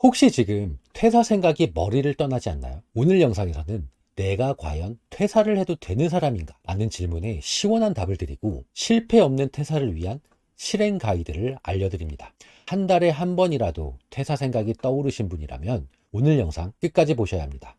혹시 지금 퇴사 생각이 머리를 떠나지 않나요? 오늘 영상에서는 내가 과연 퇴사를 해도 되는 사람인가? 라는 질문에 시원한 답을 드리고 실패 없는 퇴사를 위한 실행 가이드를 알려드립니다. 한 달에 한 번이라도 퇴사 생각이 떠오르신 분이라면 오늘 영상 끝까지 보셔야 합니다.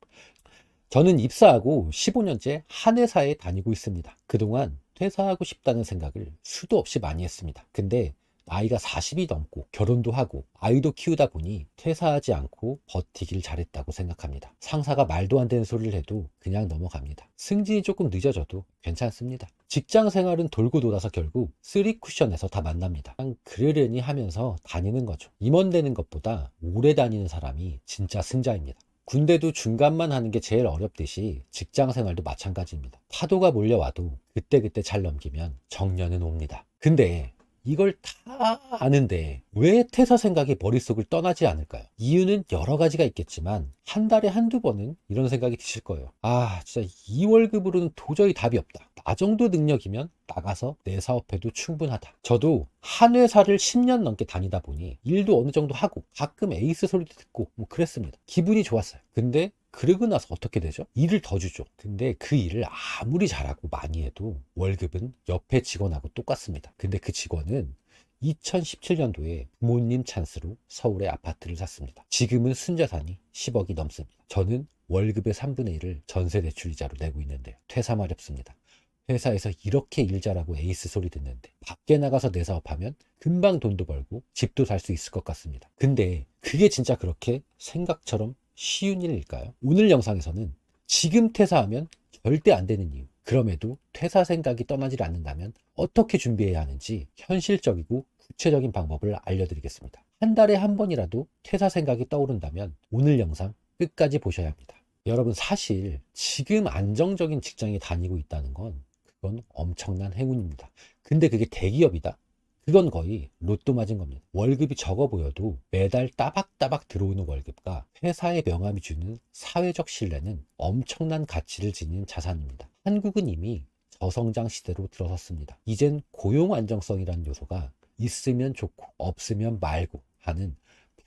저는 입사하고 15년째 한 회사에 다니고 있습니다. 그동안 퇴사하고 싶다는 생각을 수도 없이 많이 했습니다. 근데 나이가 40이 넘고 결혼도 하고 아이도 키우다 보니 퇴사하지 않고 버티길 잘했다고 생각합니다. 상사가 말도 안 되는 소리를 해도 그냥 넘어갑니다. 승진이 조금 늦어져도 괜찮습니다. 직장 생활은 돌고 돌아서 결국 쓰리 쿠션에서 다 만납니다. 그냥 그러려니 하면서 다니는 거죠. 임원되는 것보다 오래 다니는 사람이 진짜 승자입니다. 군대도 중간만 하는 게 제일 어렵듯이 직장 생활도 마찬가지입니다. 파도가 몰려와도 그때그때 잘 넘기면 정년은 옵니다. 근데 이걸 다 아는데 왜 퇴사 생각이 머릿속을 떠나지 않을까요? 이유는 여러 가지가 있겠지만 한 달에 한두 번은 이런 생각이 드실 거예요. 아, 진짜 이 월급으로는 도저히 답이 없다. 나 정도 능력이면 나가서 내 사업해도 충분하다. 저도 한 회사를 10년 넘게 다니다 보니 일도 어느 정도 하고 가끔 에이스 소리도 듣고 뭐 그랬습니다. 기분이 좋았어요. 근데 그러고 나서 어떻게 되죠? 일을 더 주죠. 근데 그 일을 아무리 잘하고 많이 해도 월급은 옆에 직원하고 똑같습니다. 근데 그 직원은 2017년도에 부모님 찬스로 서울에 아파트를 샀습니다. 지금은 순자산이 10억이 넘습니다. 저는 월급의 3분의 1을 전세 대출 이자로 내고 있는데요. 퇴사 마렵습니다. 회사에서 이렇게 일 잘하고 에이스 소리 듣는데 밖에 나가서 내 사업하면 금방 돈도 벌고 집도 살 수 있을 것 같습니다. 근데 그게 진짜 그렇게 생각처럼 쉬운 일일까요? 오늘 영상에서는 지금 퇴사하면 절대 안 되는 이유, 그럼에도 퇴사 생각이 떠나질 않는다면 어떻게 준비해야 하는지 현실적이고 구체적인 방법을 알려드리겠습니다. 한 달에 한 번이라도 퇴사 생각이 떠오른다면 오늘 영상 끝까지 보셔야 합니다. 여러분, 사실 지금 안정적인 직장에 다니고 있다는 건 그건 엄청난 행운입니다. 근데 그게 대기업이다? 그건 거의 로또 맞은 겁니다. 월급이 적어 보여도 매달 따박따박 들어오는 월급과 회사의 명함이 주는 사회적 신뢰는 엄청난 가치를 지닌 자산입니다. 한국은 이미 저성장 시대로 들어섰습니다. 이젠 고용 안정성이라는 요소가 있으면 좋고 없으면 말고 하는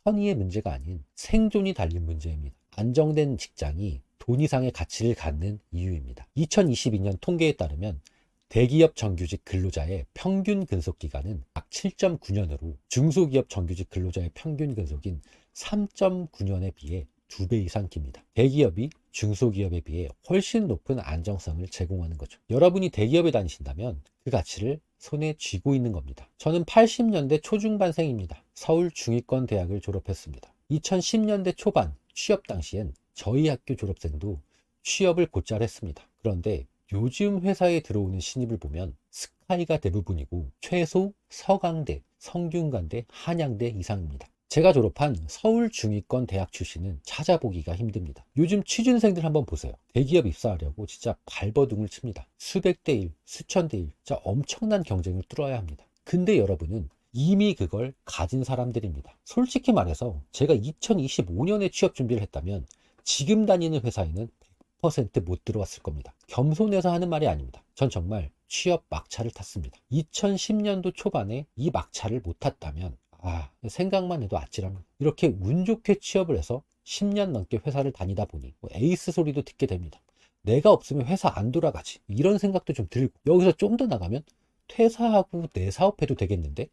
편의의 문제가 아닌 생존이 달린 문제입니다. 안정된 직장이 돈 이상의 가치를 갖는 이유입니다. 2022년 통계에 따르면 대기업 정규직 근로자의 평균 근속 기간은 약 7.9년으로 중소기업 정규직 근로자의 평균 근속인 3.9년에 비해 2배 이상 깁니다. 대기업이 중소기업에 비해 훨씬 높은 안정성을 제공하는 거죠. 여러분이 대기업에 다니신다면 그 가치를 손에 쥐고 있는 겁니다. 저는 80년대 초중반생입니다. 서울 중위권 대학을 졸업했습니다. 2010년대 초반 취업 당시엔 저희 학교 졸업생도 취업을 곧잘 했습니다. 그런데 요즘 회사에 들어오는 신입을 보면 스카이가 대부분이고 최소 서강대, 성균관대, 한양대 이상입니다. 제가 졸업한 서울 중위권 대학 출신은 찾아보기가 힘듭니다. 요즘 취준생들 한번 보세요. 대기업 입사하려고 진짜 발버둥을 칩니다. 수백 대 1, 수천 대 1, 진짜 엄청난 경쟁을 뚫어야 합니다. 근데 여러분은 이미 그걸 가진 사람들입니다. 솔직히 말해서 제가 2025년에 취업 준비를 했다면 지금 다니는 회사에는 100%못 들어왔을 겁니다. 겸손해서 하는 말이 아닙니다. 전 정말 취업 막차를 탔습니다. 2010년도 초반에 이 막차를 못 탔다면 생각만 해도 아찔합니다. 이렇게 운 좋게 취업을 해서 10년 넘게 회사를 다니다 보니 에이스 소리도 듣게 됩니다. 내가 없으면 회사 안 돌아가지, 이런 생각도 좀 들고, 여기서 좀 더 나가면 퇴사하고 내 사업해도 되겠는데,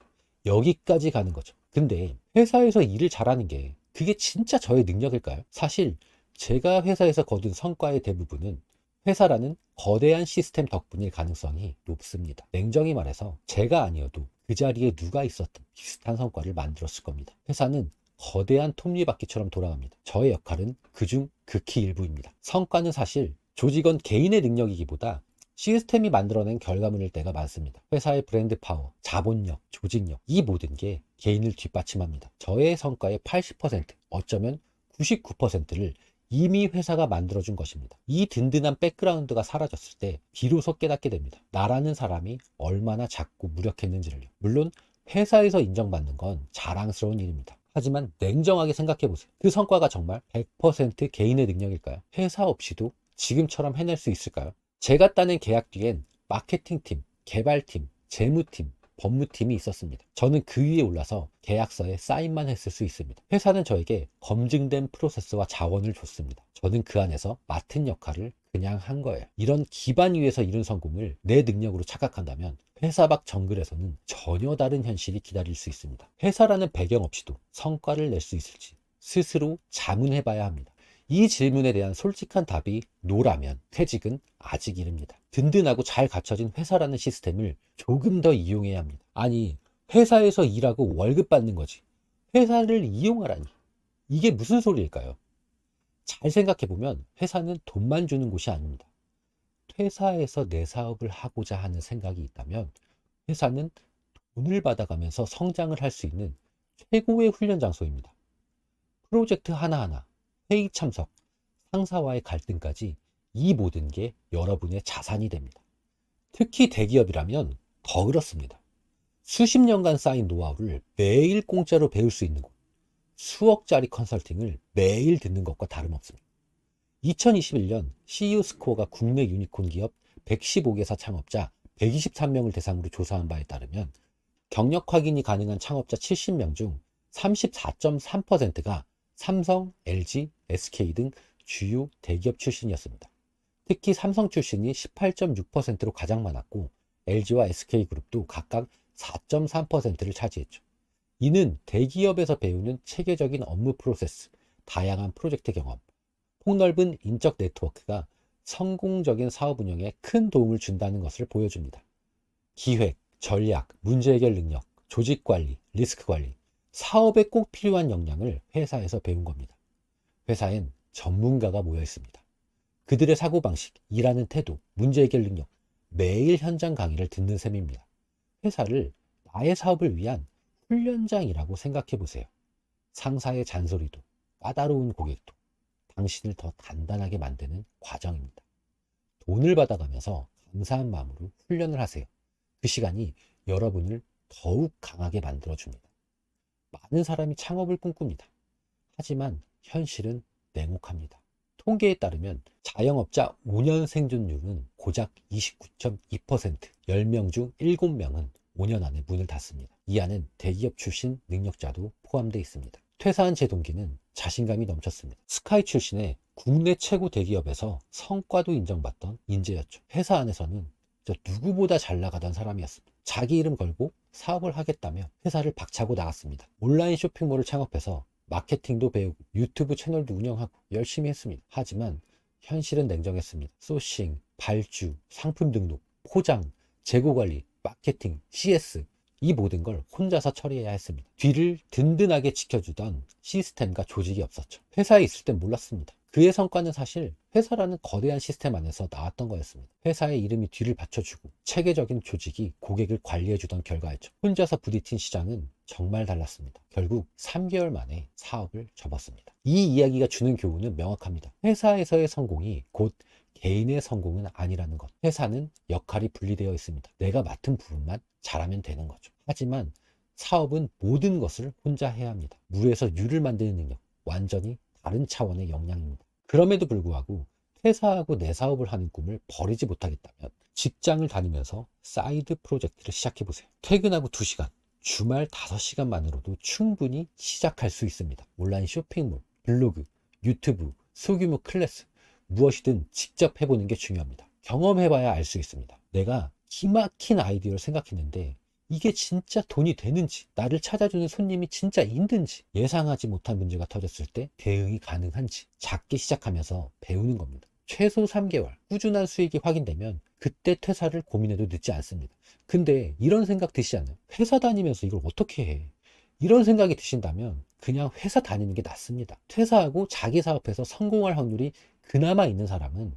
여기까지 가는 거죠. 근데 회사에서 일을 잘하는 게 그게 진짜 저의 능력일까요? 사실 제가 회사에서 거둔 성과의 대부분은 회사라는 거대한 시스템 덕분일 가능성이 높습니다. 냉정히 말해서 제가 아니어도 그 자리에 누가 있었든 비슷한 성과를 만들었을 겁니다. 회사는 거대한 톱니바퀴처럼 돌아갑니다. 저의 역할은 그중 극히 일부입니다. 성과는 사실 조직원 개인의 능력이기보다 시스템이 만들어낸 결과물일 때가 많습니다. 회사의 브랜드 파워, 자본력, 조직력, 이 모든 게 개인을 뒷받침합니다. 저의 성과의 80%, 어쩌면 99%를 이미 회사가 만들어준 것입니다. 이 든든한 백그라운드가 사라졌을 때 비로소 깨닫게 됩니다. 나라는 사람이 얼마나 작고 무력했는지를요. 물론 회사에서 인정받는 건 자랑스러운 일입니다. 하지만 냉정하게 생각해 보세요. 그 성과가 정말 100% 개인의 능력일까요? 회사 없이도 지금처럼 해낼 수 있을까요? 제가 따낸 계약 뒤엔 마케팅팀, 개발팀, 재무팀, 법무팀이 있었습니다. 저는 그 위에 올라서 계약서에 사인만 했을 수 있습니다. 회사는 저에게 검증된 프로세스와 자원을 줬습니다. 저는 그 안에서 맡은 역할을 그냥 한 거예요. 이런 기반 위에서 이룬 성공을 내 능력으로 착각한다면 회사 밖 정글에서는 전혀 다른 현실이 기다릴 수 있습니다. 회사라는 배경 없이도 성과를 낼 수 있을지 스스로 자문해 봐야 합니다. 이 질문에 대한 솔직한 답이 노라면 퇴직은 아직 이릅니다. 든든하고 잘 갖춰진 회사라는 시스템을 조금 더 이용해야 합니다. 아니, 회사에서 일하고 월급 받는 거지. 회사를 이용하라니. 이게 무슨 소리일까요? 잘 생각해보면 회사는 돈만 주는 곳이 아닙니다. 회사에서 내 사업을 하고자 하는 생각이 있다면 회사는 돈을 받아가면서 성장을 할 수 있는 최고의 훈련 장소입니다. 프로젝트 하나하나, 회의 참석, 상사와의 갈등까지 이 모든 게 여러분의 자산이 됩니다. 특히 대기업이라면 더 그렇습니다. 수십 년간 쌓인 노하우를 매일 공짜로 배울 수 있는 곳, 수억짜리 컨설팅을 매일 듣는 것과 다름없습니다. 2021년 CEO 스코어가 국내 유니콘 기업 115개사 창업자 123명을 대상으로 조사한 바에 따르면 경력 확인이 가능한 창업자 70명 중 34.3%가 삼성, LG, SK 등 주요 대기업 출신이었습니다. 특히 삼성 출신이 18.6%로 가장 많았고 LG와 SK그룹도 각각 4.3%를 차지했죠. 이는 대기업에서 배우는 체계적인 업무 프로세스, 다양한 프로젝트 경험, 폭넓은 인적 네트워크가 성공적인 사업 운영에 큰 도움을 준다는 것을 보여줍니다. 기획, 전략, 문제 해결 능력, 조직 관리, 리스크 관리, 사업에 꼭 필요한 역량을 회사에서 배운 겁니다. 회사엔 전문가가 모여 있습니다. 그들의 사고방식, 일하는 태도, 문제 해결 능력, 매일 현장 강의를 듣는 셈입니다. 회사를 나의 사업을 위한 훈련장이라고 생각해 보세요. 상사의 잔소리도, 까다로운 고객도 당신을 더 단단하게 만드는 과정입니다. 돈을 받아가면서 감사한 마음으로 훈련을 하세요. 그 시간이 여러분을 더욱 강하게 만들어줍니다. 많은 사람이 창업을 꿈꿉니다. 하지만 현실은 냉혹합니다. 통계에 따르면 자영업자 5년 생존율은 고작 29.2%, 10명 중 7명은 5년 안에 문을 닫습니다. 이 안엔 대기업 출신 능력자도 포함되어 있습니다. 퇴사한 제 동기는 자신감이 넘쳤습니다. 스카이 출신의 국내 최고 대기업에서 성과도 인정받던 인재였죠. 회사 안에서는 저 누구보다 잘 나가던 사람이었습니다. 자기 이름 걸고 사업을 하겠다며 회사를 박차고 나갔습니다. 온라인 쇼핑몰을 창업해서 마케팅도 배우고 유튜브 채널도 운영하고 열심히 했습니다. 하지만 현실은 냉정했습니다. 소싱, 발주, 상품 등록, 포장, 재고 관리, 마케팅, CS 이 모든 걸 혼자서 처리해야 했습니다. 뒤를 든든하게 지켜주던 시스템과 조직이 없었죠. 회사에 있을 땐 몰랐습니다. 그의 성과는 사실 회사라는 거대한 시스템 안에서 나왔던 거였습니다. 회사의 이름이 뒤를 받쳐주고 체계적인 조직이 고객을 관리해주던 결과였죠. 혼자서 부딪힌 시장은 정말 달랐습니다. 결국 3개월 만에 사업을 접었습니다. 이 이야기가 주는 교훈은 명확합니다. 회사에서의 성공이 곧 개인의 성공은 아니라는 것. 회사는 역할이 분리되어 있습니다. 내가 맡은 부분만 잘하면 되는 거죠. 하지만 사업은 모든 것을 혼자 해야 합니다. 물에서 유를 만드는 능력, 완전히 다른 차원의 역량입니다. 그럼에도 불구하고 퇴사하고 내 사업을 하는 꿈을 버리지 못하겠다면 직장을 다니면서 사이드 프로젝트를 시작해보세요. 퇴근하고 2시간, 주말 5시간만으로도 충분히 시작할 수 있습니다. 온라인 쇼핑몰, 블로그, 유튜브, 소규모 클래스, 무엇이든 직접 해보는 게 중요합니다. 경험해봐야 알 수 있습니다. 내가 기막힌 아이디어를 생각했는데 이게 진짜 돈이 되는지, 나를 찾아주는 손님이 진짜 있는지, 예상하지 못한 문제가 터졌을 때 대응이 가능한지 작게 시작하면서 배우는 겁니다. 최소 3개월 꾸준한 수익이 확인되면 그때 퇴사를 고민해도 늦지 않습니다. 근데 이런 생각 드시지 않아요? 회사 다니면서 이걸 어떻게 해? 이런 생각이 드신다면 그냥 회사 다니는 게 낫습니다. 퇴사하고 자기 사업에서 성공할 확률이 그나마 있는 사람은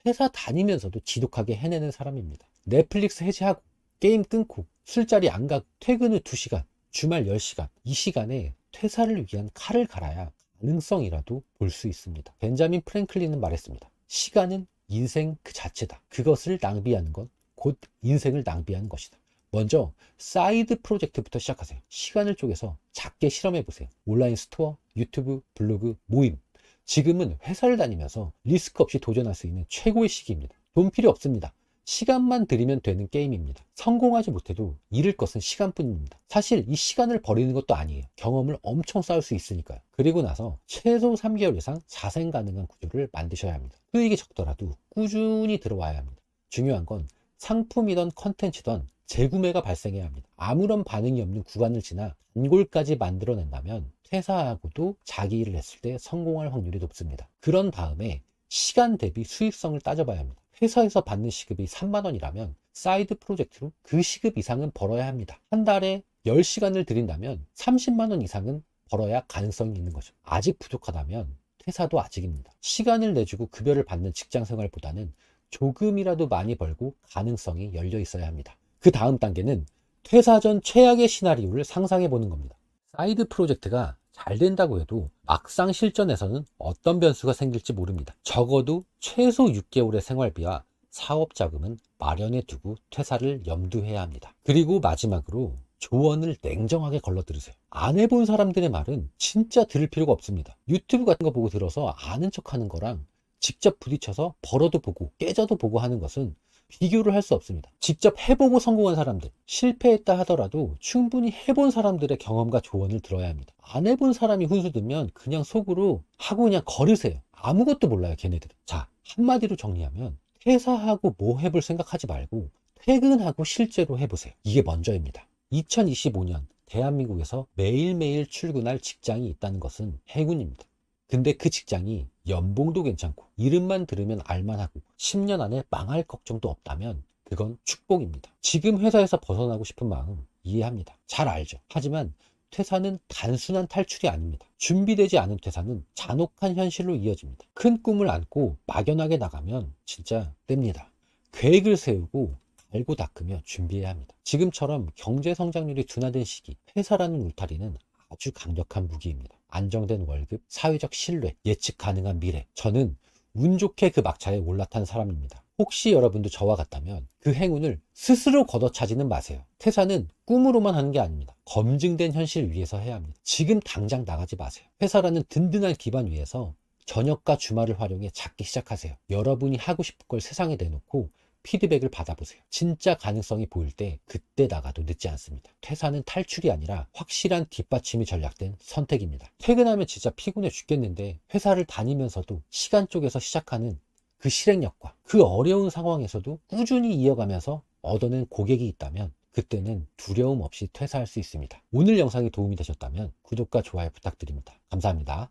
회사 다니면서도 지독하게 해내는 사람입니다. 넷플릭스 해지하고 게임 끊고 술자리 안 가고 퇴근 후 2시간, 주말 10시간, 이 시간에 퇴사를 위한 칼을 갈아야 가능성이라도 볼 수 있습니다. 벤자민 프랭클린은 말했습니다. 시간은 인생 그 자체다. 그것을 낭비하는 건 곧 인생을 낭비하는 것이다. 먼저 사이드 프로젝트부터 시작하세요. 시간을 쪼개서 작게 실험해보세요. 온라인 스토어, 유튜브, 블로그, 모임. 지금은 회사를 다니면서 리스크 없이 도전할 수 있는 최고의 시기입니다. 돈 필요 없습니다. 시간만 들이면 되는 게임입니다. 성공하지 못해도 잃을 것은 시간뿐입니다. 사실 이 시간을 버리는 것도 아니에요. 경험을 엄청 쌓을 수 있으니까요. 그리고 나서 최소 3개월 이상 자생 가능한 구조를 만드셔야 합니다. 수익이 적더라도 꾸준히 들어와야 합니다. 중요한 건 상품이던 컨텐츠던 재구매가 발생해야 합니다. 아무런 반응이 없는 구간을 지나 단골까지 만들어낸다면 퇴사하고도 자기 일을 했을 때 성공할 확률이 높습니다. 그런 다음에 시간 대비 수익성을 따져봐야 합니다. 회사에서 받는 시급이 3만 원이라면 사이드 프로젝트로 그 시급 이상은 벌어야 합니다. 한 달에 10시간을 들인다면 30만 원 이상은 벌어야 가능성이 있는 거죠. 아직 부족하다면 퇴사도 아직입니다. 시간을 내주고 급여를 받는 직장 생활보다는 조금이라도 많이 벌고 가능성이 열려 있어야 합니다. 그 다음 단계는 퇴사 전 최악의 시나리오를 상상해 보는 겁니다. 사이드 프로젝트가 잘 된다고 해도 막상 실전에서는 어떤 변수가 생길지 모릅니다. 적어도 최소 6개월의 생활비와 사업 자금은 마련해 두고 퇴사를 염두해야 합니다. 그리고 마지막으로 조언을 냉정하게 걸러 들으세요. 안 해본 사람들의 말은 진짜 들을 필요가 없습니다. 유튜브 같은 거 보고 들어서 아는 척 하는 거랑 직접 부딪혀서 벌어도 보고 깨져도 보고 하는 것은 비교를 할 수 없습니다. 직접 해보고 성공한 사람들, 실패했다 하더라도 충분히 해본 사람들의 경험과 조언을 들어야 합니다. 안 해본 사람이 훈수 두면 그냥 속으로 하고 그냥 거르세요. 아무것도 몰라요, 걔네들은. 자, 한마디로 정리하면 퇴사하고 뭐 해볼 생각하지 말고 퇴근하고 실제로 해보세요. 이게 먼저입니다. 2025년 대한민국에서 매일매일 출근할 직장이 있다는 것은 행운입니다. 근데 그 직장이 연봉도 괜찮고 이름만 들으면 알만하고 10년 안에 망할 걱정도 없다면 그건 축복입니다. 지금 회사에서 벗어나고 싶은 마음 이해합니다. 잘 알죠. 하지만 퇴사는 단순한 탈출이 아닙니다. 준비되지 않은 퇴사는 잔혹한 현실로 이어집니다. 큰 꿈을 안고 막연하게 나가면 진짜 뗍니다. 계획을 세우고 알고 닦으며 준비해야 합니다. 지금처럼 경제 성장률이 둔화된 시기, 회사라는 울타리는 아주 강력한 무기입니다. 안정된 월급, 사회적 신뢰, 예측 가능한 미래. 저는 운 좋게 그 막차에 올라탄 사람입니다. 혹시 여러분도 저와 같다면 그 행운을 스스로 걷어차지는 마세요. 퇴사는 꿈으로만 하는 게 아닙니다. 검증된 현실 위에서 해야 합니다. 지금 당장 나가지 마세요. 회사라는 든든한 기반 위에서 저녁과 주말을 활용해 작게 시작하세요. 여러분이 하고 싶은 걸 세상에 내놓고 피드백을 받아보세요. 진짜 가능성이 보일 때 그때 나가도 늦지 않습니다. 퇴사는 탈출이 아니라 확실한 뒷받침이 전략된 선택입니다. 퇴근하면 진짜 피곤해 죽겠는데 회사를 다니면서도 시간 쪽에서 시작하는 그 실행력과 그 어려운 상황에서도 꾸준히 이어가면서 얻어낸 고객이 있다면 그때는 두려움 없이 퇴사할 수 있습니다. 오늘 영상이 도움이 되셨다면 구독과 좋아요 부탁드립니다. 감사합니다.